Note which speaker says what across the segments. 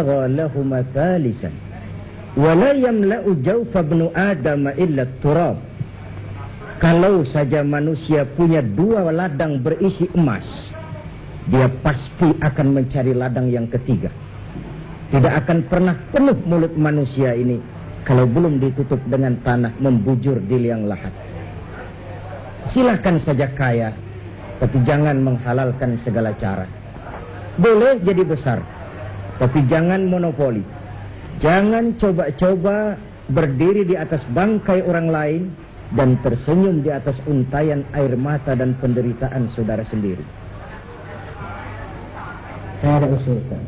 Speaker 1: lahuma thalisan wa la yamla'u jawfa ibnu adam illa turab. Kalau saja manusia punya dua ladang berisi emas, dia pasti akan mencari ladang yang ketiga. Tidak akan pernah penuh mulut manusia ini kalau belum ditutup dengan tanah membujur di liang lahat. Silahkan saja kaya, tapi jangan menghalalkan segala cara. Boleh jadi besar, tapi jangan monopoli. Jangan coba-coba berdiri di atas bangkai orang lain dan tersenyum di atas untayan air mata dan penderitaan saudara sendiri.
Speaker 2: Saya ada usulkan,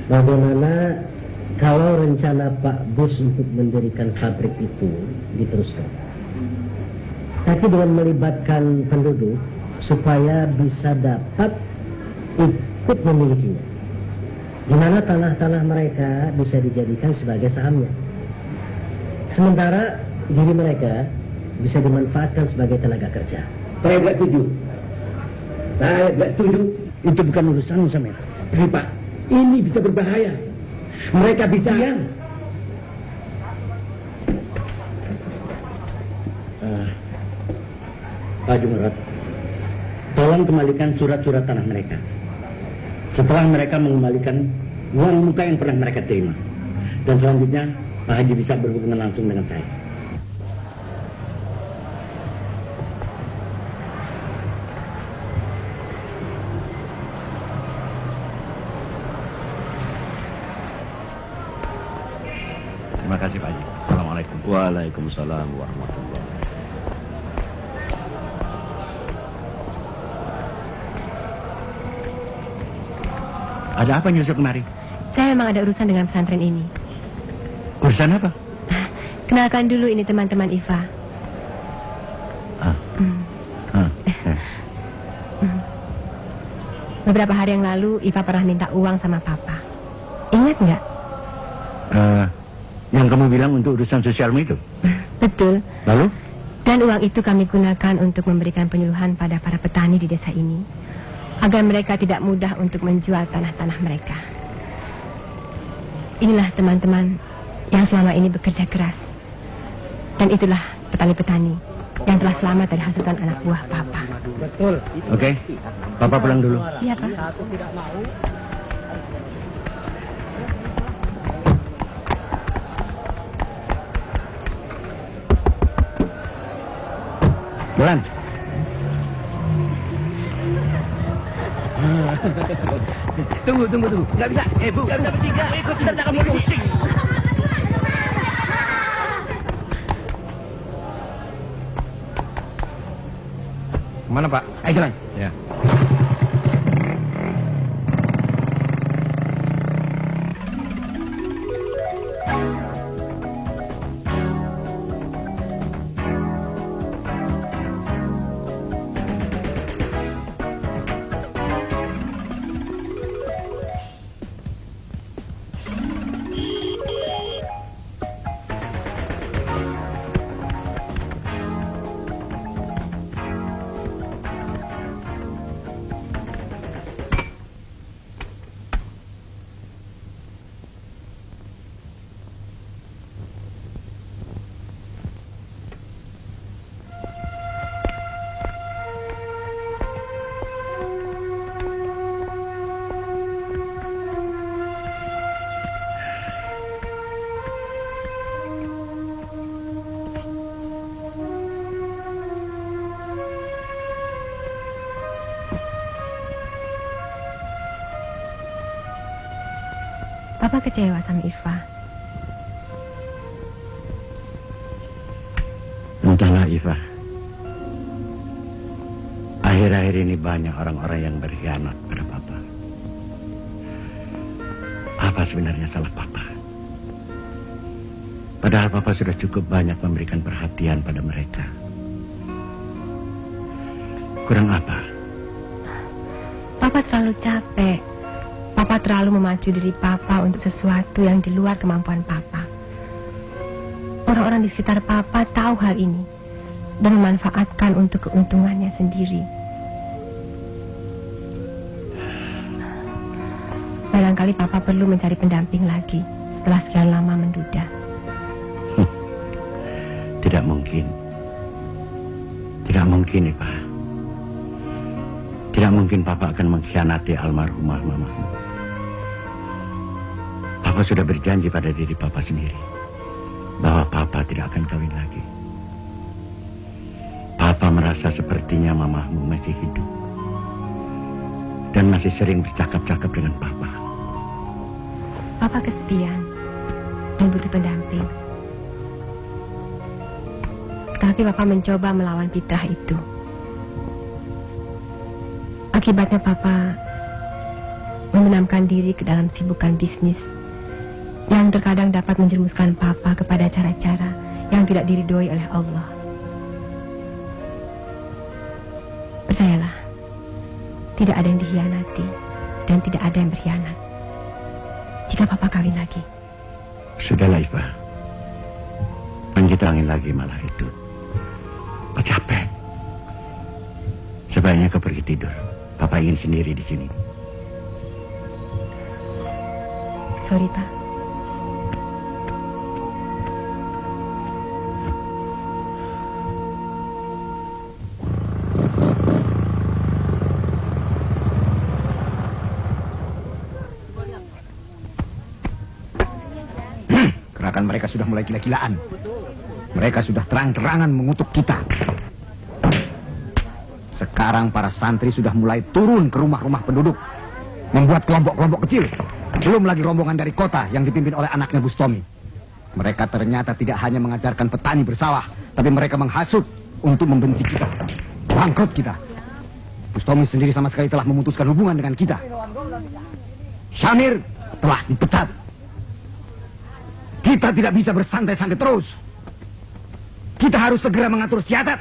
Speaker 2: bagaimana kalau rencana Pak Bos untuk mendirikan pabrik itu diteruskan, tapi dengan melibatkan penduduk supaya bisa dapat ikut memilikinya, di mana tanah-tanah mereka bisa dijadikan sebagai sahamnya, sementara diri mereka bisa dimanfaatkan sebagai tenaga kerja.
Speaker 1: Saya tidak setuju. Saya tidak setuju. Itu bukan urusan sama. Tapi Pak, ini bisa berbahaya. Mereka bisa.
Speaker 2: Pak Jumarat, tolong kembalikan surat-surat tanah mereka. Setelah mereka mengembalikan uang muka yang pernah mereka terima, dan selanjutnya Pak Haji bisa berhubungan langsung dengan saya.
Speaker 3: Terima kasih Pak Haji. Assalamualaikum.
Speaker 4: Waalaikumsalam warahmatullahi.
Speaker 3: Ada apa nyusul kemari?
Speaker 5: Saya memang ada urusan dengan pesantren ini.
Speaker 3: Urusan apa?
Speaker 5: Kenalkan dulu, ini teman-teman Iva. Beberapa hari yang lalu Iva pernah minta uang sama Papa. Ingat nggak?
Speaker 3: Yang kamu bilang untuk urusan sosialmu itu?
Speaker 5: Betul.
Speaker 3: Lalu?
Speaker 5: Dan uang itu kami gunakan untuk memberikan penyuluhan pada para petani di desa ini, agar mereka tidak mudah untuk menjual tanah-tanah mereka. Inilah teman-teman yang selama ini bekerja keras. Dan itulah petani-petani yang telah selamat dari hasutan anak buah Papa.
Speaker 1: Betul.
Speaker 3: Oke, Papa pulang dulu.
Speaker 5: Iya, Pak.
Speaker 1: Aku tidak mau.
Speaker 3: Jalan.
Speaker 1: Tunggu. Nggak bisa. Bu, nggak bisa bertiga. Ikut kita kamu pusing.
Speaker 3: Mana Pak?
Speaker 1: Ayo jalan.
Speaker 3: Ya.
Speaker 5: Papa kecewa sama Iva.
Speaker 3: Entahlah Iva. Akhir-akhir ini banyak orang-orang yang berkhianat pada Papa. Apa sebenarnya salah Papa? Padahal Papa sudah cukup banyak memberikan perhatian pada mereka. Kurang apa?
Speaker 5: Papa terlalu capek. Papa terlalu memacu diri Papa untuk sesuatu yang di luar kemampuan Papa. Orang-orang di sekitar Papa tahu hal ini dan memanfaatkan untuk keuntungannya sendiri. barangkali Papa perlu mencari pendamping lagi setelah sekian lama menduda.
Speaker 3: Tidak mungkin. Tidak mungkin, Ipa. Tidak mungkin Papa akan mengkhianati almarhumah mamamu. Papa sudah berjanji pada diri Papa sendiri bahwa Papa tidak akan kawin lagi. Papa merasa sepertinya mamamu masih hidup dan masih sering bercakap-cakap dengan Papa.
Speaker 5: Papa kesepian dan butuh pendamping. Tapi Papa mencoba melawan fitrah itu. Akibatnya Papa membenamkan diri ke dalam sibukan bisnis yang terkadang dapat menjerumuskan Papa kepada cara-cara yang tidak diridhoi oleh Allah. Percayalah, tidak ada yang dikhianati dan tidak ada yang berkhianat jika Papa kawin lagi.
Speaker 3: Sudahlah, Ipa. Lanjutangin lagi malah itu. Papa capek. Sebaiknya kau pergi tidur. Papa ingin sendiri di sini.
Speaker 5: Sorry, Pak.
Speaker 6: Gerakan mereka sudah mulai gila-gilaan. Mereka sudah terang-terangan mengutuk kita. Sekarang para santri sudah mulai turun ke rumah-rumah penduduk, membuat kelompok-kelompok kecil. Belum lagi rombongan dari kota yang dipimpin oleh anaknya Bustomi. Mereka ternyata tidak hanya mengajarkan petani bersawah, tapi mereka menghasut untuk membenci kita, bangkrut kita. Bustomi sendiri sama sekali telah memutuskan hubungan dengan kita. Syamir telah dipecat. Kita tidak bisa bersantai-santai terus. Kita harus segera mengatur siasat.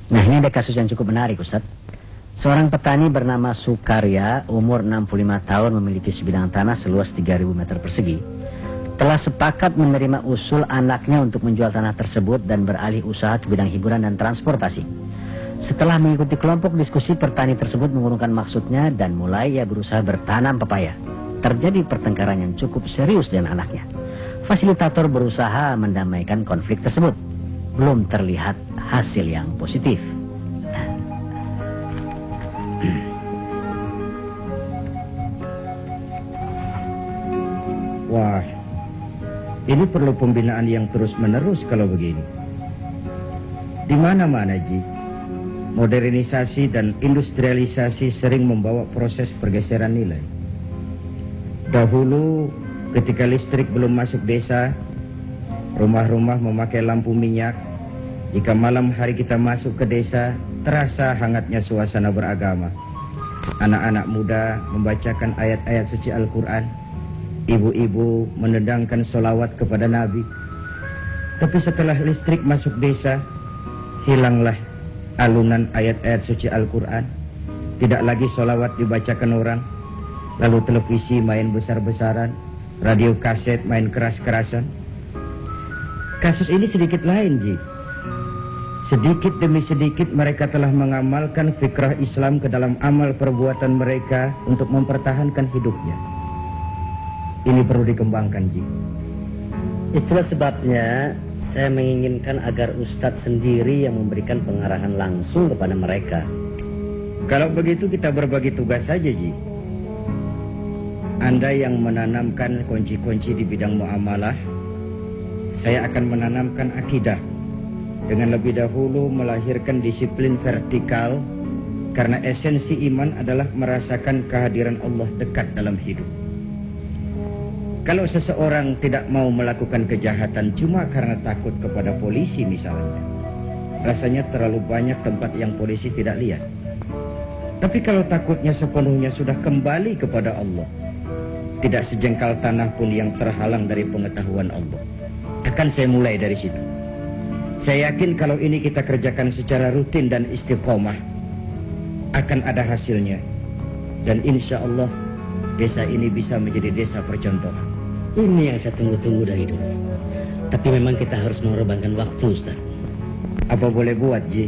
Speaker 2: Nah, ini ada kasus yang cukup menarik, Ustaz. Seorang petani bernama Sukarya, umur 65 tahun, memiliki sebidang tanah seluas 3.000 meter persegi. Telah sepakat menerima usul anaknya untuk menjual tanah tersebut dan beralih usaha ke bidang hiburan dan transportasi. Setelah mengikuti kelompok diskusi, petani tersebut mengurungkan maksudnya dan mulai ia berusaha bertanam pepaya. Terjadi pertengkaran yang cukup serius dengan anaknya. Fasilitator berusaha mendamaikan konflik tersebut. Belum terlihat hasil yang positif.
Speaker 1: Wah, ini perlu pembinaan yang terus-menerus kalau begini. Di mana-mana, Ji, modernisasi dan industrialisasi sering membawa proses pergeseran nilai. Dahulu, ketika listrik belum masuk desa, rumah-rumah memakai lampu minyak. Jika malam hari kita masuk ke desa, terasa hangatnya suasana beragama. Anak-anak muda membacakan ayat-ayat suci Al-Quran. Ibu-ibu menendangkan sholawat kepada Nabi. Tapi setelah listrik masuk desa, hilanglah alunan ayat-ayat suci Al-Quran. Tidak lagi sholawat dibacakan orang. Lalu televisi main besar-besaran, radio kaset main keras-kerasan. Kasus ini sedikit lain, Ji. Sedikit demi sedikit mereka telah mengamalkan fikrah Islam ke dalam amal perbuatan mereka untuk mempertahankan hidupnya. Ini perlu dikembangkan, Ji.
Speaker 2: Itulah sebabnya saya menginginkan agar Ustadz sendiri yang memberikan pengarahan langsung kepada mereka.
Speaker 1: Kalau begitu kita berbagi tugas saja, Ji. Anda yang menanamkan kunci-kunci di bidang muamalah, saya akan menanamkan akidah. Dengan lebih dahulu melahirkan disiplin vertikal, karena esensi iman adalah merasakan kehadiran Allah dekat dalam hidup. Kalau seseorang tidak mau melakukan kejahatan cuma karena takut kepada polisi misalnya, rasanya terlalu banyak tempat yang polisi tidak lihat. Tapi kalau takutnya sepenuhnya sudah kembali kepada Allah, tidak sejengkal tanah pun yang terhalang dari pengetahuan Allah. Akan saya mulai dari situ. Saya yakin kalau ini kita kerjakan secara rutin dan istiqomah, akan ada hasilnya. Dan insya Allah desa ini bisa menjadi desa percontohan.
Speaker 2: Ini yang saya tunggu-tunggu dari dulu. Tapi memang kita harus mengorbankan waktu, Ustaz.
Speaker 1: Apa boleh buat, Ji?